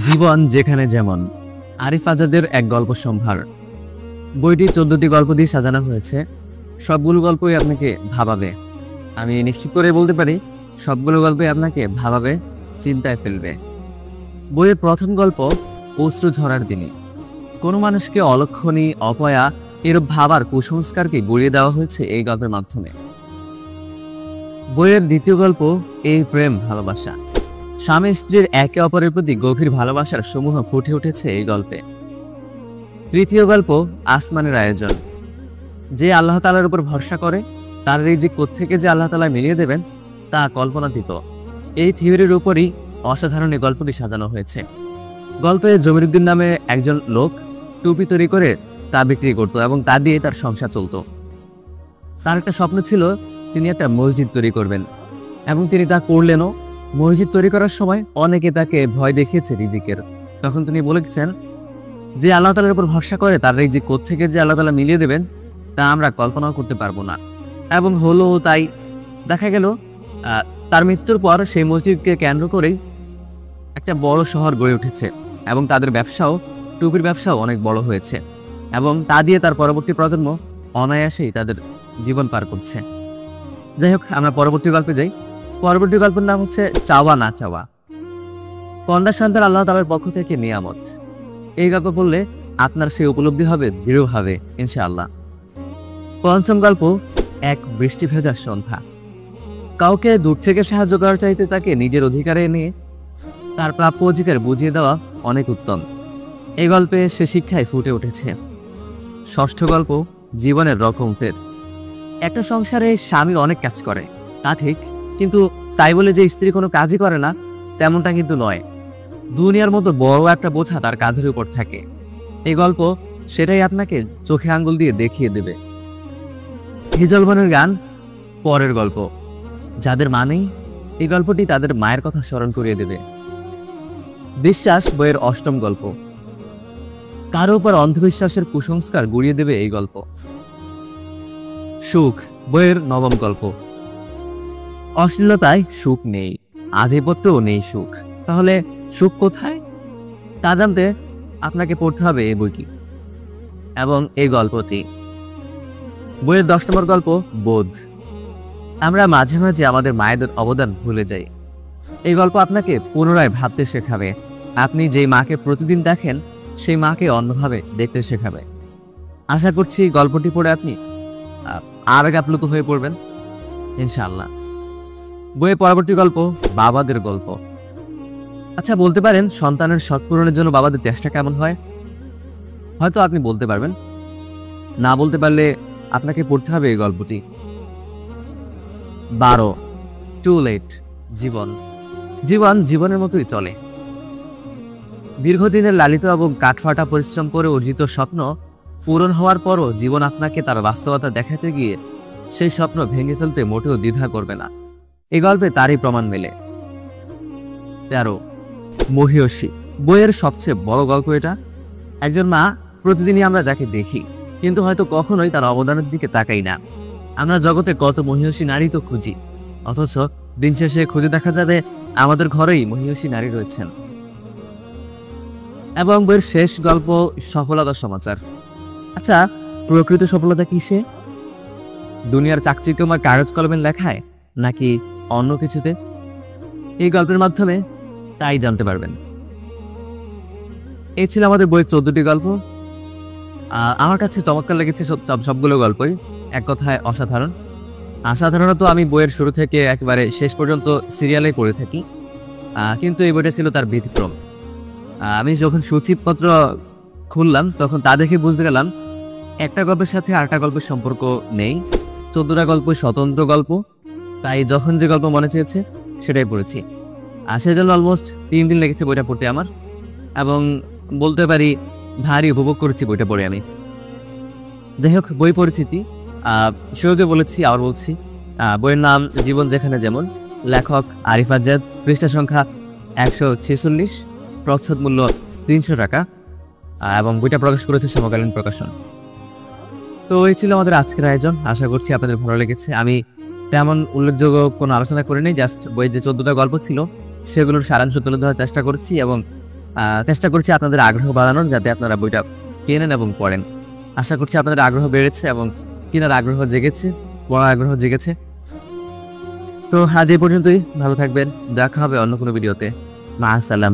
জীবন যেখানে যেমন আরিফ আজাদের এক গল্প সম্ভার। বইটি 14টি গল্প দিয়ে সাজানো হয়েছে। সবগুলো গল্পই আপনাকে ভাবাবে। আমি নিশ্চিত করে বলতে পারি সবগুলো গল্পই আপনাকে ভাবাবে, চিন্তায় ফেলবে। বইয়ের প্রথম গল্প অশ্রু ঝরার দিনে। কোনো মানুষকে অলক্ষণী, অপয়া এরূপ ভাবার কুসংস্কারকে গড়িয়ে দেওয়া হয়েছে এই গল্পের মাধ্যমে। বইয়ের দ্বিতীয় গল্প এই প্রেম ভালোবাসা। স্বামী স্ত্রীর একে অপরের প্রতি গভীর ভালোবাসার সমূহ ফুটে উঠেছে এই গল্পে। তৃতীয় গল্প আসমানের আয়োজন। যে আল্লাহ তাআলার উপর ভরসা করে তার রিজিক কোত্থেকে যে আল্লাহ তাআলা মিলিয়ে দেবেন তা কল্পনাতীত। এই থিওরির উপরই অসাধারণ এই গল্পটি সাজানো হয়েছে। গল্পে জমিরুদ্দিন নামে একজন লোক টুপি তৈরি করে তা বিক্রি করত এবং তা দিয়ে তার সংসার চলত। তার একটা স্বপ্ন ছিল তিনি একটা মসজিদ তৈরি করবেন এবং তিনি তা করলেনও। মসজিদ তৈরি করার সময় অনেকে তাকে ভয় দেখিয়েছে রিজিকের। তখন তিনি বলেছেন যে আল্লাহ তাআলার উপর ভরসা করে তার রিজিক কোত্থেকে যে আল্লাহ তাআলা মিলিয়ে দেবেন তা আমরা কল্পনাও করতে পারবো না। এবং হলো তাই। দেখা গেল তার মৃত্যুর পর সেই মসজিদকে কেন্দ্র করেই একটা বড় শহর গড়ে উঠেছে এবং তাদের ব্যবসাও, টুপির ব্যবসাও অনেক বড় হয়েছে এবং তা দিয়ে তার পরবর্তী প্রজন্ম অনায়াসেই তাদের জীবন পার করছে। যাই হোক, আমরা পরবর্তী গল্পে যাই। পরবর্তী গল্পের নাম হচ্ছে চাওয়া না চাওয়া। কন্যা সন্তান আল্লাহ তাআলার পক্ষ থেকে নিয়ামত। এই গল্প পড়লে আপনার সেই উপলব্ধি হবে দৃঢ়ভাবে ইনশাআল্লাহ। পঞ্চম গল্প এক বৃষ্টি ভেজা সন্ধ্যা। কাউকে দূর থেকে সাহায্য করার চাইতে তাকে নিজের অধিকারে এনে তার প্রাপ্য অধিকার বুঝিয়ে দেওয়া অনেক উত্তম। এই গল্পে সে শিক্ষায় ফুটে উঠেছে। ষষ্ঠ গল্প জীবনের রকম ফের। একটা সংসারে স্বামী অনেক কাজ করে তা ঠিক, কিন্তু তাই বলে যে স্ত্রী কোনো কাজই করে না তেমনটা কিন্তু নয়। দুনিয়ার মতো বড় একটা বোঝা তার কাঁধের উপর থাকে। এই গল্প সেটাই আপনাকে চোখে আঙ্গুল দিয়ে দেখিয়ে দেবে। হিজল বনের গান পরের গল্প। যাদের মা নেই এই গল্পটি তাদের মায়ের কথা স্মরণ করিয়ে দেবে। বিশ্বাস বইয়ের অষ্টম গল্প। কারো উপর অন্ধবিশ্বাসের কুসংস্কার গুড়িয়ে দেবে এই গল্প। সুখ বইয়ের নবম গল্প। অশ্লীলতায় সুখ নেই, আধিপত্যও নেই সুখ। তাহলে সুখ কোথায় তা জানতে আপনাকে পড়তে হবে এই বইটি এবং এই গল্পটি। বইয়ের 10 নম্বর গল্প বোধ। আমরা মাঝে মাঝে আমাদের মায়েদের অবদান ভুলে যাই। এই গল্প আপনাকে পুনরায় ভাবতে শেখাবে। আপনি যেই মাকে প্রতিদিন দেখেন সেই মাকে অন্যভাবে দেখতে শেখাবে। আশা করছি গল্পটি পড়ে আপনি আবেগ আপ্লুত হয়ে পড়বেন ইনশাআল্লাহ। বইয়ের পরবর্তী গল্প বাবাদের গল্প। আচ্ছা, বলতে পারেন সন্তানের শখ পূরণের জন্য বাবাদের চেষ্টা কেমন হয়? হয়তো আপনি বলতে পারবেন, না বলতে পারলে আপনাকে পড়তে হবে এই গল্পটি। 12 টু লেট জীবন। জীবন জীবনের মতোই চলে। দীর্ঘদিনের লালিত এবং কাঠফাটা পরিশ্রম করে অর্জিত স্বপ্ন পূরণ হওয়ার পরও জীবন আপনাকে তার বাস্তবতা দেখাতে গিয়ে সেই স্বপ্ন ভেঙে ফেলতে মোটেও দ্বিধা করবে না। এই গল্পে তারই প্রমাণ মেলে। 13 মহিয়সী। বইয়ের সবচেয়ে বড় গল্প এটা। একজন মা, প্রতিদিনই আমরা যাকে দেখি কিন্তু হয়তো কখনোই তার অবদানের দিকে তাকাই না। আমরা জগতে কত মহিয়সী নারী তো খুঁজি, অথচ দিন শেষে খুঁজে দেখা যাবে আমাদের ঘরেই মহিয়সী নারী রয়েছেন। এবং বইয়ের শেষ গল্প সফলতার সমাচার। আচ্ছা, প্রকৃত সফলতা কিসে? দুনিয়ার চাকচিক্যময় কাগজ কলমের লেখায় নাকি অন্য কিছুতে? এই গল্পের মাধ্যমে তাই জানতে পারবেন। এই ছিল আমাদের বইয়ের 14টি গল্প। আমার কাছে চমৎকার লেগেছে সবগুলো গল্পই, এক কথায় অসাধারণ। সাধারণত আমি বইয়ের শুরু থেকে একেবারে শেষ পর্যন্ত সিরিয়ালে পড়ে থাকি, কিন্তু এই বইটা ছিল তার ব্যতিক্রম। আমি যখন সূচিপত্র খুললাম তখন তা দেখে বুঝতে গেলাম একটা গল্পের সাথে আরেকটা গল্পের সম্পর্ক নেই। 14টা গল্প স্বতন্ত্র গল্প, তাই যখন যে গল্প মনে চেয়েছে সেটাই পড়েছি। সেজন্য অলমোস্ট 3 দিন লেগেছে বইটা পড়তে আমার, এবং বলতে পারি ভারী উপভোগ করেছি বইটা পড়ে আমি। যাই হোক, বই পরিচিতি শুরুতে বলেছি, আবার বলছি। বইয়ের নাম জীবন যেখানে যেমন। লেখক আরিফ আজাদ। পৃষ্ঠা সংখ্যা 146। প্রচ্ছদ মূল্য 300 টাকা এবং বইটা প্রকাশ করেছে সমকালীন প্রকাশন। তো এই ছিল আমাদের আজকের আয়োজন। আশা করছি আপনাদের ভালো লেগেছে। আমি তেমন উল্লেখযোগ্য কোনো আলোচনা করিনি, জাস্ট বইয়ের যে 14টা গল্প ছিল সেগুলোর সারাংশ তুলে ধরার চেষ্টা করছি এবং চেষ্টা করছি আপনাদের আগ্রহ বাড়ানোর, যাতে আপনারা বইটা কেনেন এবং পড়েন। আশা করছি আপনাদের আগ্রহ বেড়েছে এবং কেনার আগ্রহ জেগেছে, পড়ার আগ্রহ জেগেছে। তো আজ এই পর্যন্তই, ভালো থাকবেন, দেখা হবে অন্য কোনো ভিডিওতে। মা আসসালাম।